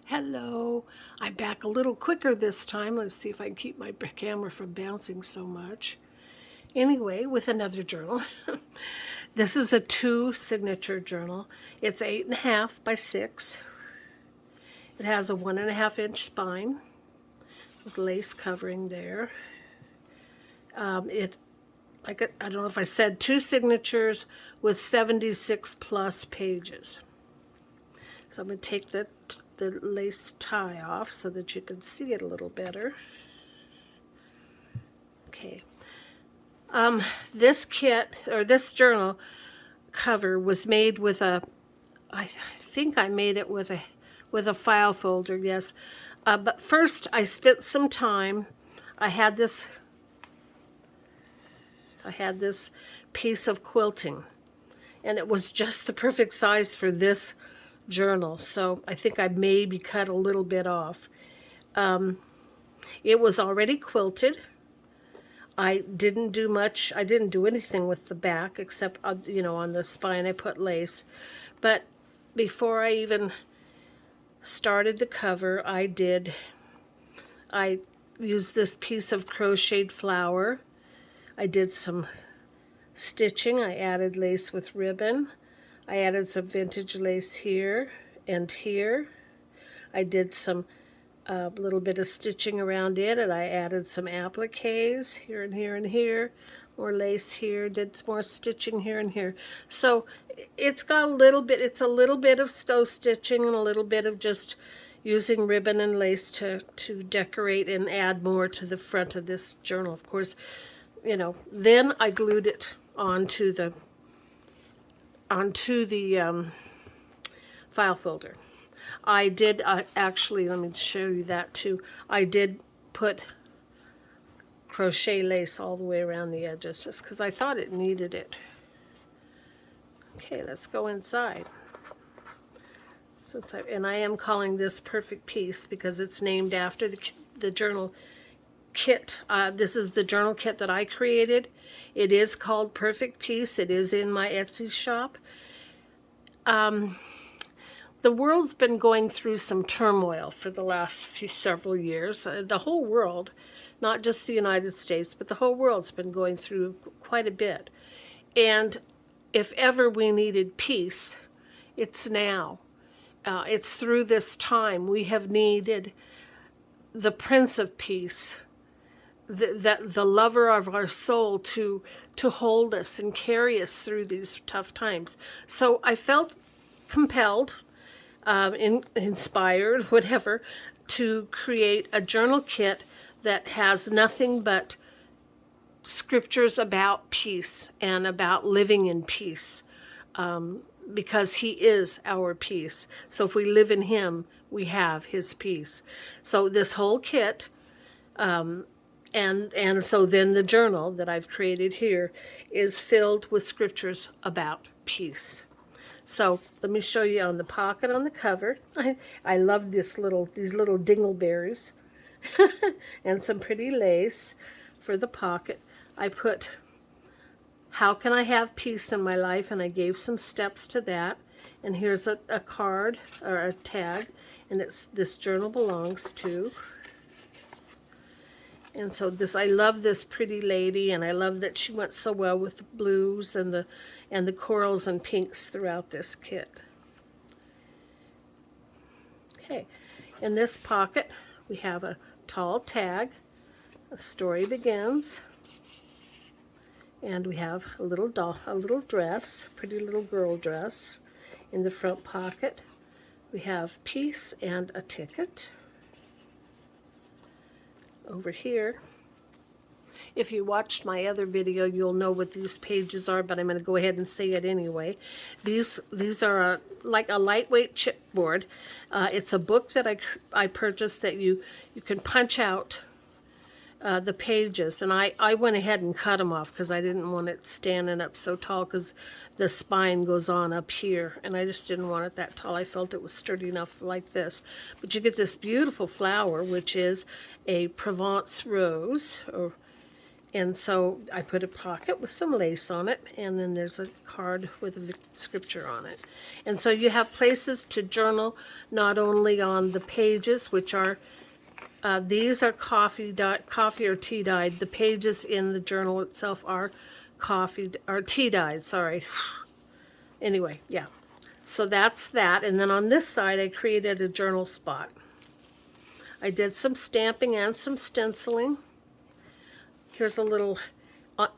Hello, I'm back a little quicker this time. Let's see if I can keep my camera from bouncing so much. Anyway, with another journal. This is a 2 signature journal. It's 8.5 by 6. It has a 1.5-inch spine with lace covering there. I don't know if I said 2 signatures with 76 plus pages. So I'm going to take the lace tie off so that you can see it a little better. Okay. This kit, or this journal cover, was made with I think I made it with a file folder, yes. But first I spent some time, I had this piece of quilting, and it was just the perfect size for this journal, so I think I maybe cut a little bit off. It was already quilted. I didn't do much. I didn't do anything with the back except, on the spine I put lace. But before I even started the cover, I used this piece of crocheted flower. I did some stitching. I added lace with ribbon. I added some vintage lace here and here. I did some little bit of stitching around it, and I added some appliques here and here and here. More lace here, did some more stitching here and here. So it's got a little bit of stove stitching and a little bit of just using ribbon and lace to decorate and add more to the front of this journal. Of course, then I glued it onto the file folder. I did actually, let me show you that too. I did put crochet lace all the way around the edges just because I thought it needed it. Okay, let's go inside. And I am calling this Perfect Piece because it's named after the journal kit. This is the journal kit that I created. It is called Perfect Piece. It is in my Etsy shop. The world's been going through some turmoil for the last several years. The whole world, not just the United States, but the whole world's been going through quite a bit. And if ever we needed peace, it's now. It's through this time we have needed the Prince of Peace, the lover of our soul, to hold us and carry us through these tough times. So I felt compelled, inspired, whatever, to create a journal kit that has nothing but scriptures about peace and about living in peace, because he is our peace. So if we live in him, we have his peace. So this whole kit, and so then the journal that I've created here is filled with scriptures about peace. So let me show you on the pocket on the cover. I love these little dingleberries and some pretty lace for the pocket. I put, how can I have peace in my life? And I gave some steps to that. And here's a card or a tag, and this journal belongs to. And so I love this pretty lady, and I love that she went so well with the blues and the corals and pinks throughout this kit. Okay, in this pocket we have a tall tag, A Story Begins, and we have a little dress, pretty little girl dress. In the front pocket we have peace and a ticket. Over here, if you watched my other video, you'll know what these pages are, but I'm going to go ahead and say it anyway. These are like a lightweight chipboard. It's a book that I purchased that you can punch out the pages, and I went ahead and cut them off because I didn't want it standing up so tall, because the spine goes on up here, and I just didn't want it that tall. I felt it was sturdy enough like this. But you get this beautiful flower, which is a Provence rose, And so I put a pocket with some lace on it, and then there's a card with a scripture on it. And so you have places to journal, not only on the pages, which are, these are coffee or tea dyed. The pages in the journal itself are tea dyed, sorry. Anyway, yeah. So that's that. And then on this side, I created a journal spot. I did some stamping and some stenciling. Here's a little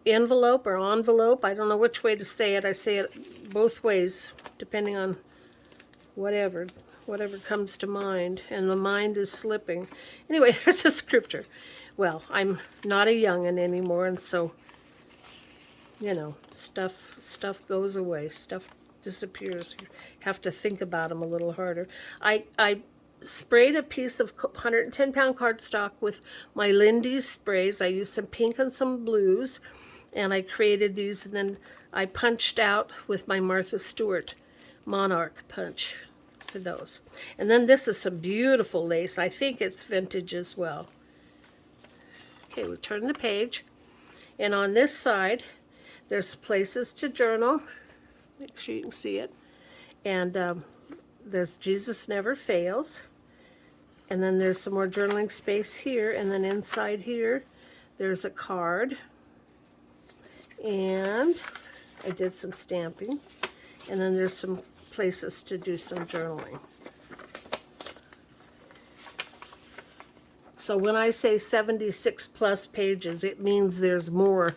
envelope or envelope. I don't know which way to say it. I say it both ways, depending on whatever comes to mind. And the mind is slipping. Anyway, there's a scripture. Well, I'm not a youngin' anymore, and so, you know, stuff goes away. Stuff disappears. You have to think about them a little harder. I sprayed a piece of 110-pound cardstock with my Lindy's sprays. I used some pink and some blues, and I created these, and then I punched out with my Martha Stewart Monarch punch for those. And then this is some beautiful lace. I think it's vintage as well. Okay, we turn the page, and on this side there's places to journal. Make sure you can see it. And there's Jesus Never Fails. And then there's some more journaling space here. And then inside here, there's a card. And I did some stamping. And then there's some places to do some journaling. So when I say 76 plus pages, it means there's more.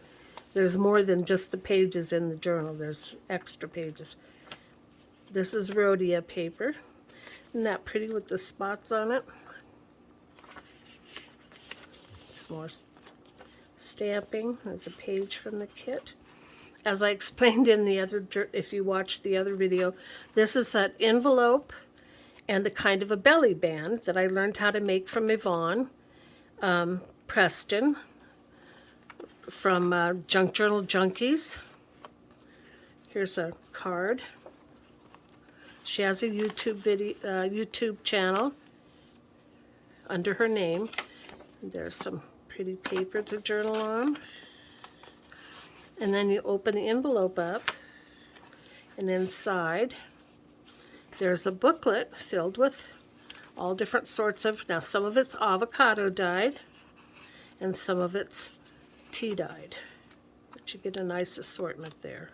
There's more than just the pages in the journal. There's extra pages. This is Rhodia paper. Isn't that pretty with the spots on it? Some more stamping. There's a page from the kit. As I explained in the other, if you watched the other video, this is an envelope and a kind of a belly band that I learned how to make from Yvonne Preston from Junk Journal Junkies. Here's a card. She has a YouTube channel under her name. There's some pretty paper to journal on. And then you open the envelope up, and inside there's a booklet filled with all different sorts of, now some of it's avocado dyed and some of it's tea dyed, but you get a nice assortment there.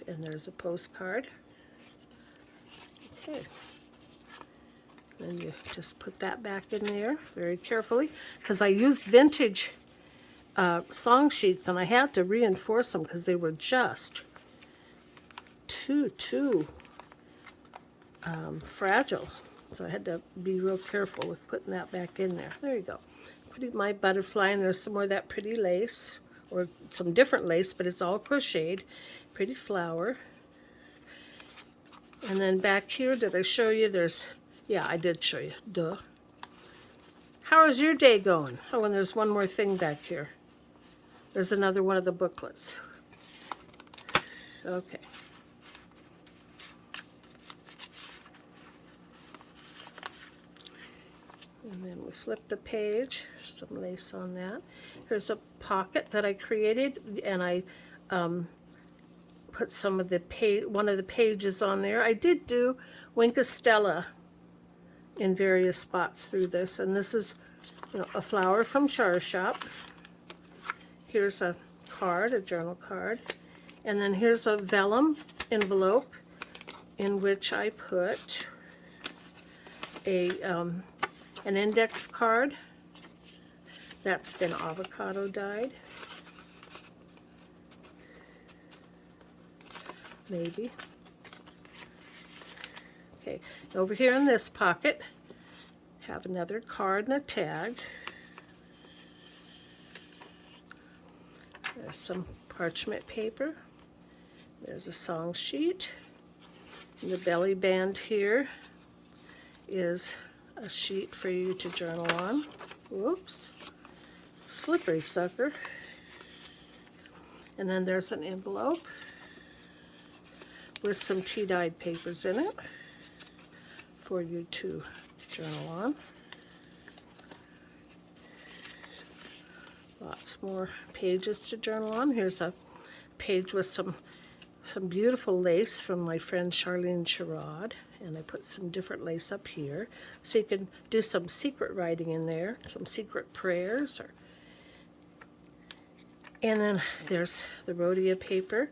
And there's a postcard. Okay. And you just put that back in there very carefully, because I used vintage song sheets, and I had to reinforce them because they were just too fragile. So I had to be real careful with putting that back in there. There you go. Put my butterfly, and there's some more of that pretty lace, or some different lace, but it's all crocheted. Pretty flower. And then back here, did I show you? There's, yeah, I did show you. Duh. How is your day going? Oh, and there's one more thing back here. There's another one of the booklets. Okay. And then we flip the page. Some lace on that. Here's a pocket that I created, and I put some of the one of the pages on there. I did do Winkostella in various spots through this, and this is, you know, a flower from Char Shop. Here's a card, a journal card, and then here's a vellum envelope in which I put a an index card that's been avocado dyed. Maybe. Okay, over here in this pocket, have another card and a tag. There's some parchment paper. There's a song sheet. And the belly band here is a sheet for you to journal on. Whoops. Slippery sucker. And then there's an envelope with some tea-dyed papers in it for you to journal on. Lots more pages to journal on. Here's a page with some beautiful lace from my friend Charlene Sherrod, and I put some different lace up here so you can do some secret writing in there, some secret prayers. And then there's the Rhodia paper.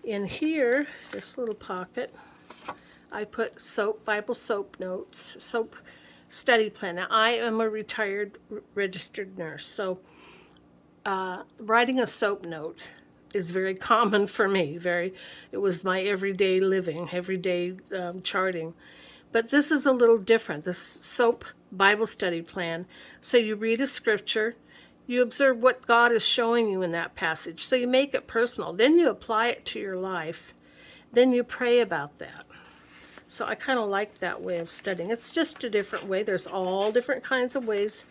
In here, this little pocket, I put Bible soap notes, soap study plan. Now, I am a retired registered nurse, so writing a soap note is very common for me. It was my everyday living, everyday charting. But this is a little different, this soap Bible study plan. So you read a scripture, you observe what God is showing you in that passage. So you make it personal. Then you apply it to your life. Then you pray about that. So I kind of like that way of studying. It's just a different way. There's all different kinds of ways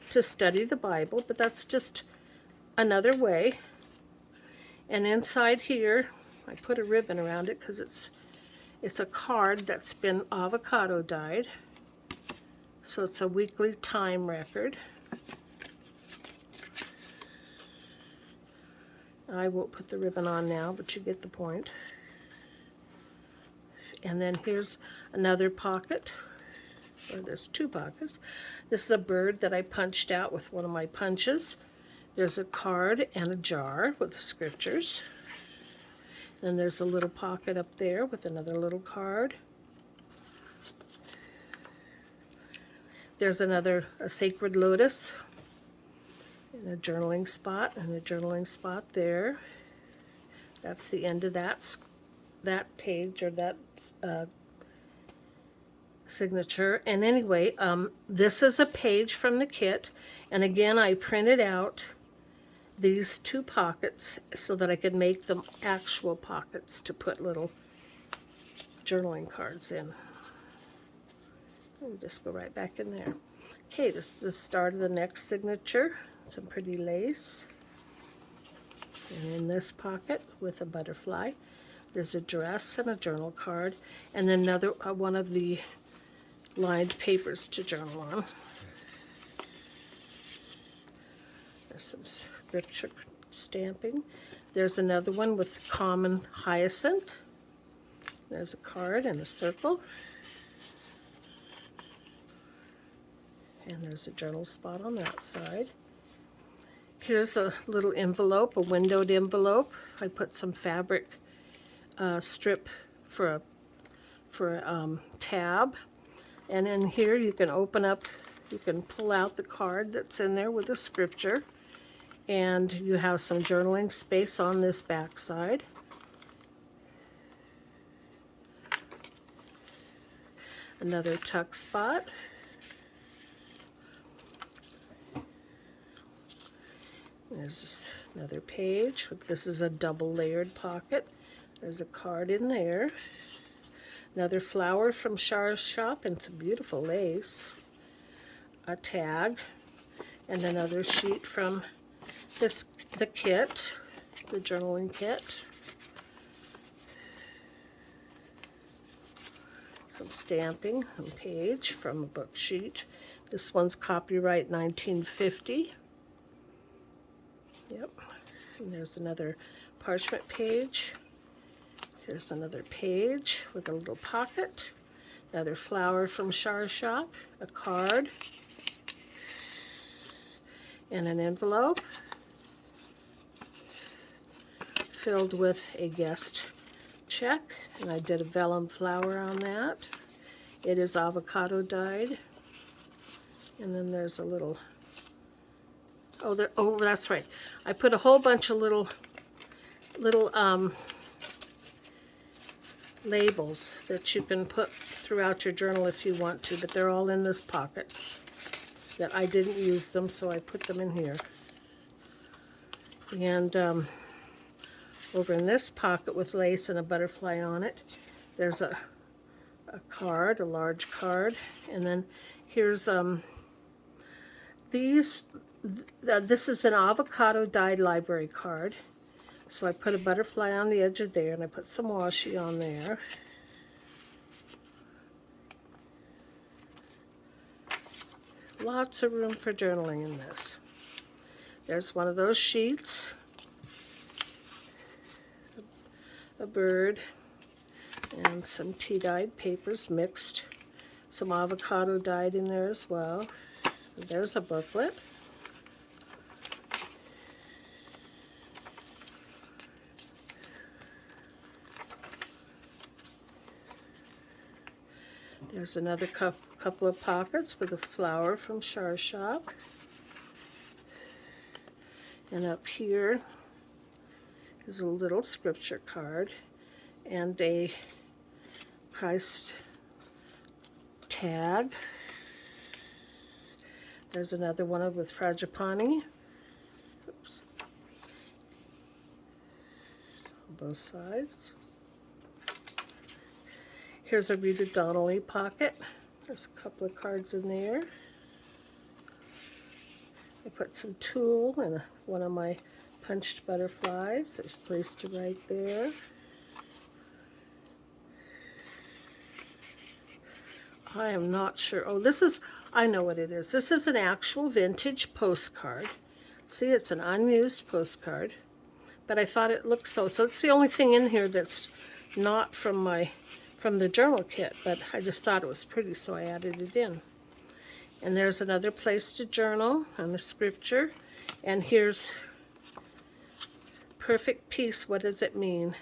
to study the Bible, but that's just another way. And inside here, I put a ribbon around it because it's a card that's been avocado dyed. So it's a weekly time record. I won't put the ribbon on now, but you get the point. And then here's another pocket, or there's two pockets. This is a bird that I punched out with one of my punches. There's a card and a jar with the scriptures. Then there's a little pocket up there with another little card. There's a sacred lotus and a journaling spot, and a journaling spot there. That's the end of that page, or that signature. And anyway, this is a page from the kit, and again I printed out these two pockets so that I could make them actual pockets to put little journaling cards in. Let me just go right back in there. Okay, this is the start of the next signature. Some pretty lace. And in this pocket with a butterfly, there's a dress and a journal card, and then another one of the lined papers to journal on. There's some scripture stamping. There's another one with common hyacinth. There's a card and a circle. And there's a journal spot on that side. Here's a little envelope, a windowed envelope. I put some fabric strip for a tab. And in here you can open up, you can pull out the card that's in there with the scripture. And you have some journaling space on this back side. Another tuck spot. There's another page. This is a double layered pocket. There's a card in there. Another flower from Char's shop and some beautiful lace. A tag. And another sheet from the kit, the journaling kit. Some stamping, a page from a book sheet. This one's copyright 1950. Yep. And there's another parchment page. Here's another page with a little pocket. Another flower from Char's shop. A card. And an envelope filled with a guest check, and I did a vellum flower on that. It is avocado dyed. And then there's a little, oh, that's right. I put a whole bunch of little labels that you can put throughout your journal if you want to, but they're all in this pocket. That I didn't use them, so I put them in here. And over in this pocket with lace and a butterfly on it, there's a card, a large card. And then here's this is an avocado dyed library card. So I put a butterfly on the edge of there, and I put some washi on there. Lots of room for journaling in this. There's one of those sheets. A bird and some tea-dyed papers mixed. Some avocado dyed in there as well. There's a booklet. There's another couple of pockets with a flower from Char Shop. And up here is a little scripture card and a price tag. There's another one with frangipani. Oops. On both sides. Here's a Rita Donnelly pocket. There's a couple of cards in there. I put some tulle in one of my punched butterflies. There's a place to write there. I am not sure. Oh, I know what it is. This is an actual vintage postcard. See, it's an unused postcard, but I thought it looked so it's the only thing in here that's not from the journal kit, but I just thought it was pretty, so I added it in. And there's another place to journal and a scripture. And here's perfect peace, what does it mean?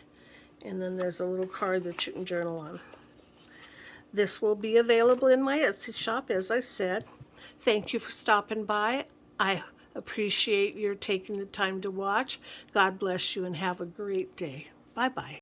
And then there's a little card that you can journal on. This will be available in my Etsy shop, as I said. Thank you for stopping by. I appreciate your taking the time to watch. God bless you and have a great day. Bye-bye.